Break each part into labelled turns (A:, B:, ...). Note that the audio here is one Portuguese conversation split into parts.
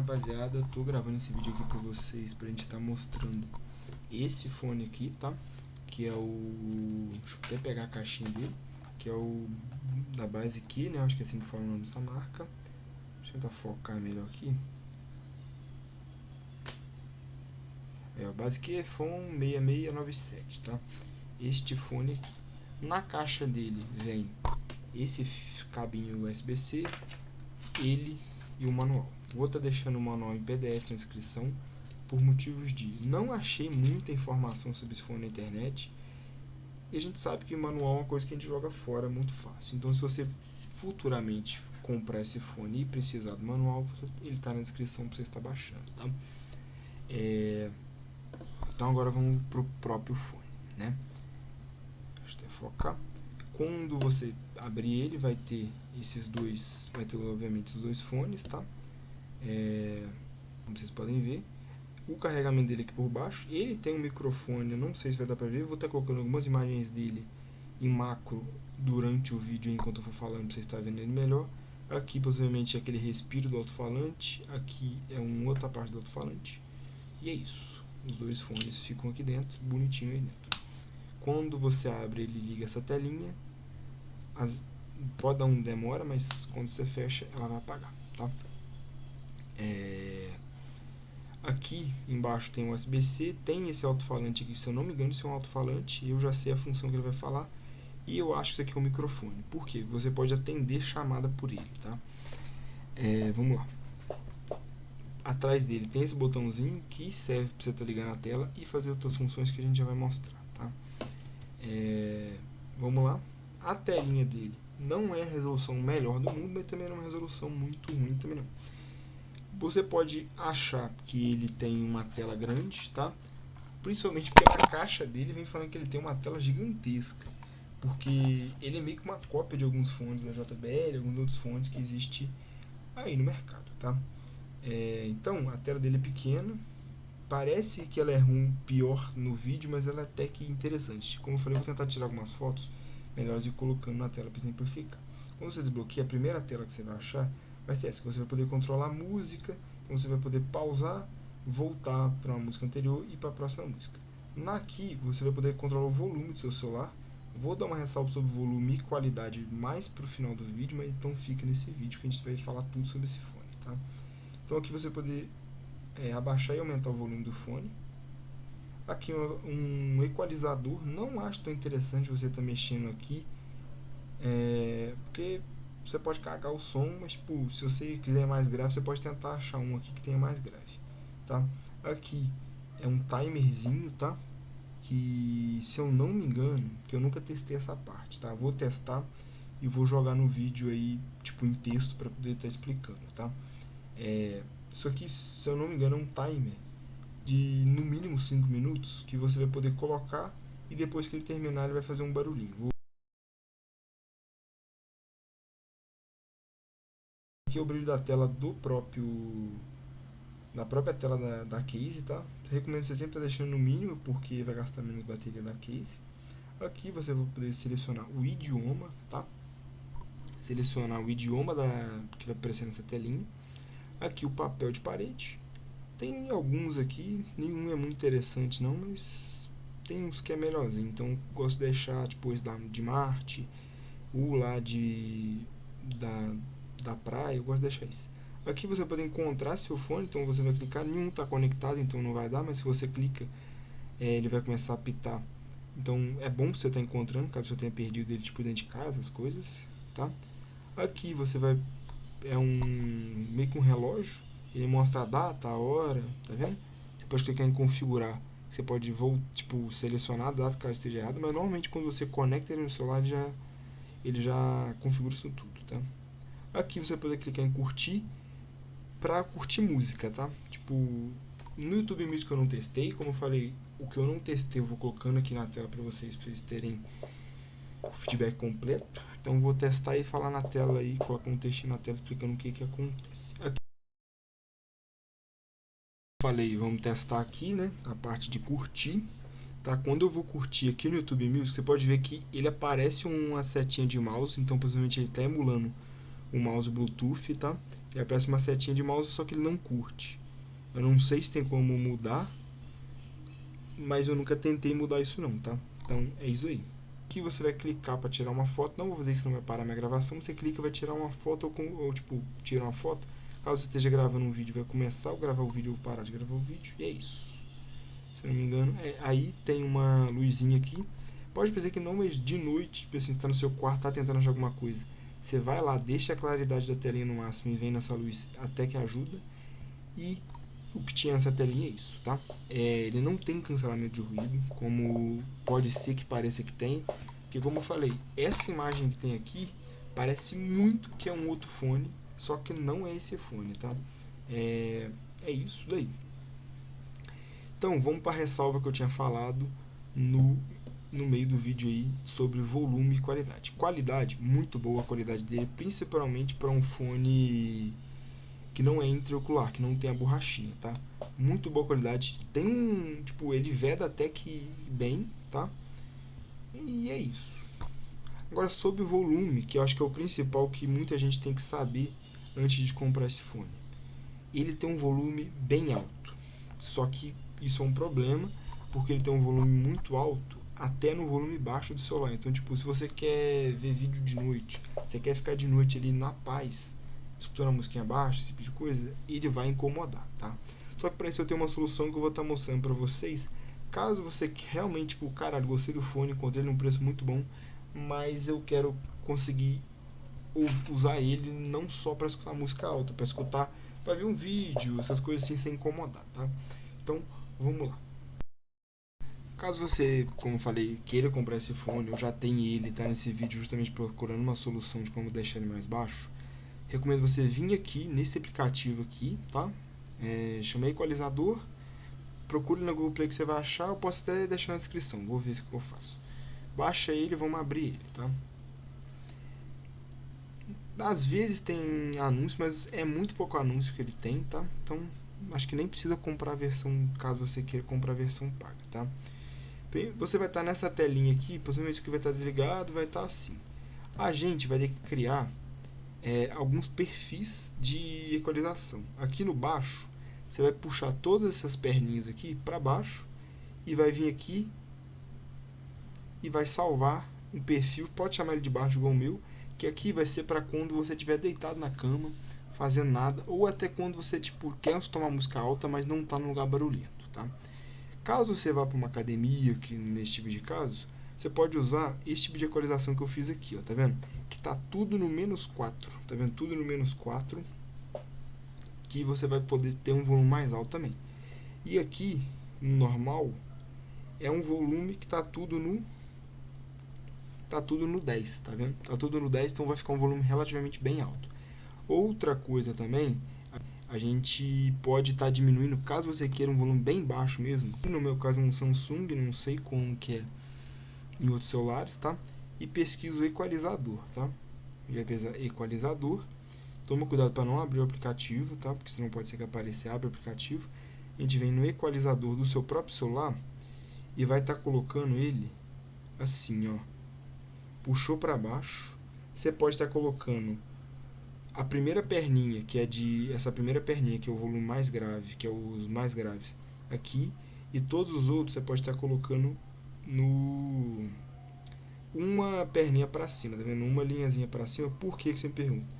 A: rapaziada, tô gravando esse vídeo aqui pra vocês, pra gente estar mostrando esse fone aqui, tá? Que é o... deixa eu até pegar a caixinha dele, que é o da Basic, né? Acho que é assim que fala o nome dessa marca. Deixa eu tentar focar melhor aqui. É o Basic Fone 6697, tá? Este fone aqui. Na caixa dele vem esse cabinho USB-C, ele e o manual. Vou estar deixando o manual em PDF na descrição, por motivos de não achei muita informação sobre esse fone na internet, e a gente sabe que o manual é uma coisa que a gente joga fora muito fácil. Então, se você futuramente comprar esse fone e precisar do manual, ele está na descrição para você estar baixando, tá? Então agora vamos para o próprio fone, né? Deixa eu focar. Quando você abrir ele, vai ter esses dois, vai ter obviamente os dois fones, tá? Como vocês podem ver, o carregamento dele aqui por baixo, ele tem um microfone, eu não sei se vai dar pra ver, eu vou estar colocando algumas imagens dele em macro durante o vídeo enquanto eu for falando, pra vocês estarem vendo ele melhor. Aqui possivelmente é aquele respiro do alto-falante, aqui é uma outra parte do alto-falante, e é isso, os dois fones ficam aqui dentro, bonitinho aí dentro. Quando você abre, ele liga essa telinha, pode dar um demora, mas quando você fecha, ela vai apagar, tá? Aqui embaixo tem o USB-C, tem esse alto-falante aqui, se eu não me engano isso é um alto-falante, eu já sei a função que ele vai falar, e eu acho que isso aqui é um microfone. Por quê? Você pode atender chamada por ele, tá? Vamos lá. Atrás dele tem esse botãozinho que serve para você estar ligando a tela e fazer outras funções que a gente já vai mostrar, tá? Vamos lá. A telinha dele não é a resolução melhor do mundo, mas também não é uma resolução muito ruim também não. Você pode achar que ele tem uma tela grande, tá? Principalmente porque na caixa dele vem falando que ele tem uma tela gigantesca, porque ele é meio que uma cópia de alguns fones da JBL, alguns outros fones que existe aí no mercado, tá? Então a tela dele é pequena, parece que ela é ruim, pior no vídeo, mas ela é até que interessante. Como eu falei, eu vou tentar tirar algumas fotos melhores e colocando na tela para exemplificar. Quando você desbloqueia, a primeira tela que você vai achar vai ser essa, que você vai poder controlar a música, então você vai poder pausar, voltar para uma música anterior e para a próxima música. Aqui você vai poder controlar o volume do seu celular. Vou dar uma ressalva sobre volume e qualidade mais para o final do vídeo, mas então fica nesse vídeo que a gente vai falar tudo sobre esse fone, tá? Então aqui você vai poder abaixar e aumentar o volume do fone. Aqui um equalizador, não acho tão interessante você estar mexendo aqui, porque você pode cagar o som, mas tipo, se você quiser mais grave, você pode tentar achar um aqui que tenha mais grave, tá? Aqui é um timerzinho, tá? Que, se eu não me engano, que eu nunca testei essa parte, tá? Vou testar e vou jogar no vídeo aí, tipo, em texto para poder estar explicando, tá? Isso aqui, se eu não me engano, é um timer de no mínimo 5 minutos que você vai poder colocar e depois que ele terminar ele vai fazer um barulhinho. Aqui é o brilho da tela da própria tela da case, tá? Eu recomendo você sempre estar deixando no mínimo porque vai gastar menos bateria da case. Aqui você vai poder selecionar o idioma, tá? Selecionar o idioma que vai aparecer nessa telinha. Aqui o papel de parede. Tem alguns aqui, nenhum é muito interessante não, mas tem uns que é melhorzinho. Então gosto de deixar depois de Marte, o lá da praia, eu gosto de deixar isso. Aqui você pode encontrar seu fone, então você vai clicar, nenhum está conectado, então não vai dar, mas se você clica, ele vai começar a apitar. Então é bom que você estar encontrando, caso você tenha perdido ele tipo dentro de casa, as coisas, tá? Aqui você vai, meio que um relógio, ele mostra a data, a hora, tá vendo? Você pode clicar em configurar, você pode selecionar a data caso esteja errado, mas normalmente quando você conecta ele no celular ele já configura isso tudo, tá? Aqui você vai poder clicar em curtir pra curtir música, tá? Tipo, no YouTube Music eu não testei, como eu falei, o que eu não testei eu vou colocando aqui na tela pra vocês terem o feedback completo. Então vou testar e falar na tela aí, colocar um textinho na tela explicando o que acontece. Aqui eu falei, vamos testar aqui, né? A parte de curtir. Tá? Quando eu vou curtir aqui no YouTube Music, você pode ver que ele aparece uma setinha de mouse, então possivelmente ele está emulando o mouse Bluetooth, tá? Ele aparece uma setinha de mouse, só que ele não curte. Eu não sei se tem como mudar, mas eu nunca tentei mudar isso não, tá? Então é isso aí. Aqui você vai clicar para tirar uma foto. Não vou fazer isso, não vai parar minha gravação. Você clica, vai tirar uma foto ou tipo, tira uma foto. Caso você esteja gravando um vídeo, vai começar a gravar o vídeo ou parar de gravar o vídeo. E é isso. Se eu não me engano, aí tem uma luzinha aqui. Pode pensar que não, mas de noite, tipo assim, você está no seu quarto, tá tentando achar alguma coisa. Você vai lá, deixa a claridade da telinha no máximo e vem nessa luz até que ajuda. E o que tinha nessa telinha é isso, tá? Ele não tem cancelamento de ruído, como pode ser que pareça que tem. Porque como eu falei, essa imagem que tem aqui parece muito que é um outro fone, só que não é esse fone, tá? É isso daí. Então, vamos para a ressalva que eu tinha falado no meio do vídeo aí sobre volume e qualidade. Qualidade, muito boa a qualidade dele, principalmente para um fone que não é intraocular, que não tem a borrachinha, tá? Muito boa qualidade. Tem tipo, ele veda até que bem, tá? E é isso. Agora, sobre o volume, que eu acho que é o principal que muita gente tem que saber antes de comprar esse fone. Ele tem um volume bem alto, só que isso é um problema, porque ele tem um volume muito alto até no volume baixo do celular. Então, tipo, se você quer ver vídeo de noite, você quer ficar de noite ali na paz, escutando a musiquinha baixa, esse tipo de coisa, ele vai incomodar, tá? Só que para isso eu tenho uma solução que eu vou estar mostrando para vocês. Caso você realmente, tipo, caralho, gostei do fone, encontrei ele num preço muito bom, mas eu quero conseguir usar ele não só para escutar música alta, para escutar, para ver um vídeo, essas coisas assim sem incomodar, tá? Então, vamos lá. Caso você, como eu falei, queira comprar esse fone, eu já tenho ele, tá nesse vídeo justamente procurando uma solução de como deixar ele mais baixo. Recomendo você vir aqui nesse aplicativo aqui, tá? Chama equalizador. Procure no Google Play que você vai achar. Eu posso até deixar na descrição. Vou ver o que eu faço. Baixa ele, vamos abrir ele, tá? Às vezes tem anúncio, mas é muito pouco anúncio que ele tem, tá? Então acho que nem precisa comprar a versão, caso você queira comprar a versão paga, tá? Você vai estar nessa telinha aqui, possivelmente que vai estar desligado, vai estar assim. A gente vai ter que criar alguns perfis de equalização. Aqui no baixo, você vai puxar todas essas perninhas aqui para baixo e vai vir aqui e vai salvar um perfil, pode chamar ele de baixo igual o meu, que aqui vai ser para quando você estiver deitado na cama, fazendo nada, ou até quando você tipo, quer tomar música alta, mas não está num lugar barulhento, tá? Caso você vá para uma academia, que nesse tipo de casos, você pode usar esse tipo de equalização que eu fiz aqui, ó, tá vendo? Que tá tudo no -4, tá vendo? Tudo no -4, que você vai poder ter um volume mais alto também. E aqui, no normal, é um volume que tá tudo no 10, tá vendo? Tá tudo no 10, então vai ficar um volume relativamente bem alto. Outra coisa também, a gente pode estar diminuindo, caso você queira um volume bem baixo mesmo. No meu caso, um Samsung, não sei como que é em outros celulares, tá? E pesquisa o equalizador, tá? E vai pesar equalizador. Toma cuidado para não abrir o aplicativo, tá? Porque senão pode ser que apareça abre o aplicativo. A gente vem no equalizador do seu próprio celular e vai estar colocando ele assim, ó. Puxou para baixo. Você pode estar colocando a primeira perninha, que é essa primeira perninha, que é o volume mais grave, que é os mais graves, aqui, e todos os outros você pode estar colocando no uma perninha para cima, tá vendo? Uma linhazinha para cima. Por que você me pergunta?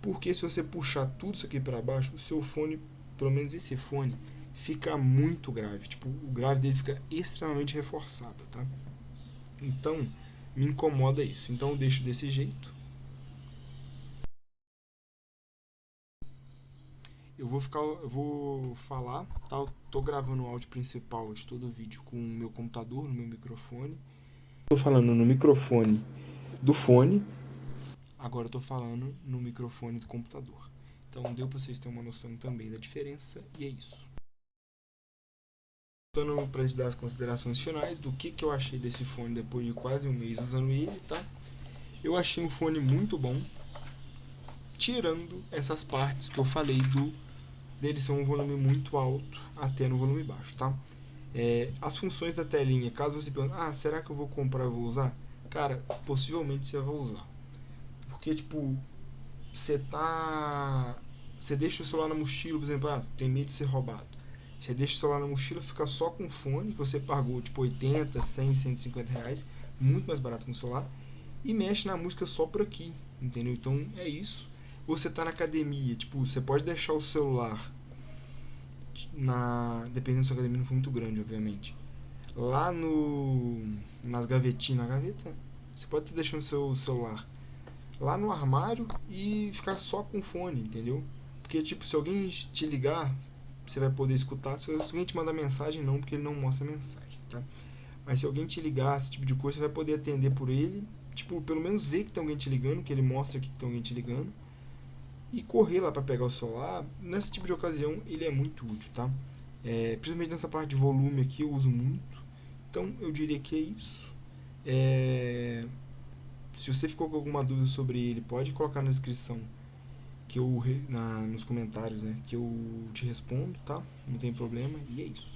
A: Porque se você puxar tudo isso aqui para baixo, o seu fone, pelo menos esse fone, fica muito grave. Tipo, o grave dele fica extremamente reforçado, tá? Então, me incomoda isso. Então, eu deixo desse jeito. Eu vou falar, tá? Eu tô gravando o áudio principal de todo o vídeo com o meu computador, no meu microfone. Tô falando no microfone do fone. Agora eu tô falando no microfone do computador. Então deu para vocês terem uma noção também da diferença e é isso. Voltando para gente dar as considerações finais do que eu achei desse fone depois de quase um mês usando ele, tá? Eu achei um fone muito bom, tirando essas partes que eu falei dele ser um volume muito alto até no volume baixo, tá? As funções da telinha, caso você pergunte, será que eu vou comprar e vou usar? Cara, possivelmente você vai usar. Porque, tipo, você deixa o celular na mochila, por exemplo, tem medo de ser roubado. Você deixa o celular na mochila, fica só com o fone, que você pagou tipo 80, 100, 150 reais, muito mais barato que um celular, e mexe na música só por aqui, entendeu? Então é isso. Você tá na academia, tipo, você pode deixar o celular dependendo se a academia não for muito grande, obviamente. Lá nas gavetinhas, na gaveta, você pode estar deixando o seu celular lá no armário e ficar só com o fone, entendeu? Porque, tipo, se alguém te ligar, você vai poder escutar. Se alguém te mandar mensagem, não, porque ele não mostra mensagem, tá? Mas se alguém te ligar, esse tipo de coisa, você vai poder atender por ele. Tipo, pelo menos ver que tem alguém te ligando, que ele mostra que tem alguém te ligando. E correr lá para pegar o celular. Nesse tipo de ocasião, ele é muito útil, tá? Principalmente nessa parte de volume aqui, eu uso muito. Então, eu diria que é isso. Se você ficou com alguma dúvida sobre ele, pode colocar na descrição que nos comentários, né, que eu te respondo, tá? Não tem problema. E é isso.